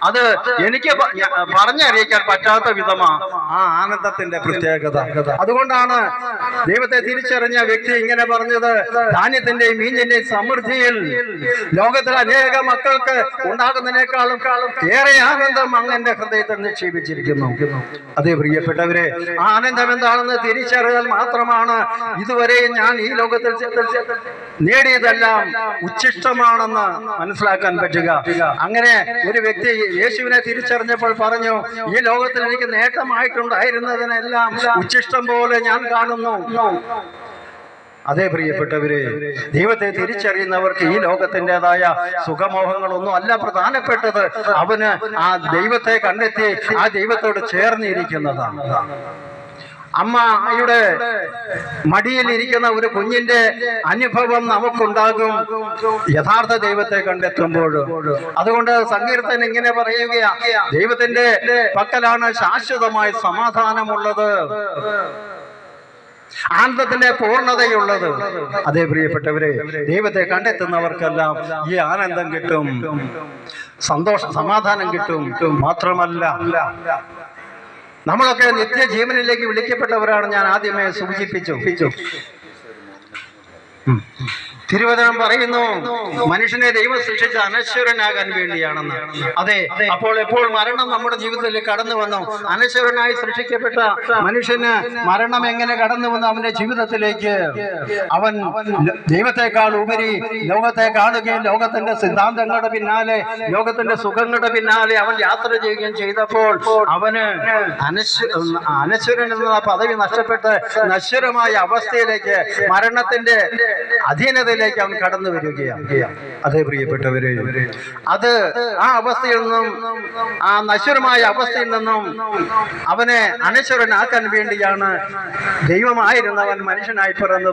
അത് എനിക്ക് പറഞ്ഞറിയിക്കാൻ പറ്റാത്ത വിധമാണ് ആ ആനന്ദത്തിന്റെ പ്രത്യേകത. അതുകൊണ്ടാണ് ദൈവത്തെ തിരിച്ചറിഞ്ഞ വ്യക്തി ഇങ്ങനെ പറഞ്ഞത്, ധാന്യത്തിന്റെയും മീനിന്റെയും സമൃദ്ധിയിൽ ലോകത്തിലെ അനേക മക്കൾക്ക് ഉണ്ടാകുന്നതിനേക്കാളും ഏറെ ആനന്ദം അങ്ങ് എന്റെ ഹൃദയത്തിൽ നിക്ഷേപിച്ചിരിക്കുന്നു. അതേ പ്രിയപ്പെട്ടവരെ, ആ ആനന്ദം എന്താണെന്ന് തിരിച്ചറിയാൻ മാത്രമാണ് ഇതുവരെയും ഞാൻ ഈ ലോകത്തിൽ നേടിയതെല്ലാം ഉച്ഛിഷ്ടമാണെന്ന് മനസ്സിലാക്കാൻ പറ്റുക. അങ്ങനെ ഒരു വ്യക്തി യേശുവിനെ തിരിച്ചറിഞ്ഞപ്പോൾ പറഞ്ഞു, ഈ ലോകത്തിൽ എനിക്ക് നേട്ടമായിട്ടുണ്ടായിരുന്നതിനെല്ലാം ഉച്ഛിഷ്ടം പോലെ ഞാൻ കാണുന്നു. അതേ പ്രിയപ്പെട്ടവരെ, ദൈവത്തെ തിരിച്ചറിയുന്നവർക്ക് ഈ ലോകത്തിൻ്റെതായ സുഖമോഹങ്ങളൊന്നും അല്ല പ്രധാനപ്പെട്ടത്. അവന് ആ ദൈവത്തെ കണ്ടെത്തി ആ ദൈവത്തോട് ചേർന്നിരിക്കുന്നതാണ്. അമ്മയുടെ മടിയിൽ ഇരിക്കുന്ന ഒരു കുഞ്ഞിന്റെ അനുഭവം നമുക്കുണ്ടാകും യഥാർത്ഥ ദൈവത്തെ കണ്ടെത്തുമ്പോൾ. അതുകൊണ്ട് സങ്കീർത്തൻ ഇങ്ങനെ പറയുകയാ, ദൈവത്തിന്റെ പക്കലാണ് ശാശ്വതമായ സമാധാനമുള്ളത്, ആനന്ദത്തിന്റെ പൂർണ്ണതയുള്ളത്. അതേ പ്രിയപ്പെട്ടവരെ, ദൈവത്തെ കണ്ടെത്തുന്നവർക്കെല്ലാം ഈ ആനന്ദം കിട്ടും, സമാധാനം കിട്ടും. മാത്രമല്ല, നമ്മളൊക്കെ നിത്യജീവനിലേക്ക് വിളിക്കപ്പെട്ടവരാണ്. ഞാൻ ആദ്യമേ സൂചിപ്പിച്ചു. തിരുവചനം പറയുന്നു, മനുഷ്യനെ ദൈവം സൃഷ്ടിച്ച അനശ്വരനാകാൻ വേണ്ടിയാണെന്ന്. അതെ, അപ്പോൾ എപ്പോൾ മരണം നമ്മുടെ ജീവിതത്തിലേക്ക് കടന്നു വന്നു, അനശ്വരനായി സൃഷ്ടിക്കപ്പെട്ട മനുഷ്യന് മരണം എങ്ങനെ കടന്നു വന്നു അവന്റെ ജീവിതത്തിലേക്ക്? അവൻ ദൈവത്തെക്കാൾ ഉപരി ലോകത്തെ കാണുകയും ലോകത്തിന്റെ സിദ്ധാന്തങ്ങളുടെ പിന്നാലെ, ലോകത്തിന്റെ സുഖങ്ങളുടെ പിന്നാലെ അവൻ യാത്ര ചെയ്യുകയും ചെയ്തപ്പോൾ അവന് അനശ്വരൻ എന്ന പദവി നഷ്ടപ്പെട്ട് നശ്വരമായ അവസ്ഥയിലേക്ക്, മരണത്തിന്റെ അധീനതയിലേക്ക് അവൻ കടന്നു വരികയാണ്. അതേ പ്രിയപ്പെട്ടവരെ, അത് ആ അവസ്ഥയിൽ നിന്നും, ആ നശ്വരമായ അവസ്ഥയിൽ നിന്നും അവനെ അനശ്വരനാക്കാൻ വേണ്ടിയാണ് ദൈവമായിരുന്നവൻ മനുഷ്യനായി പിറന്നത്.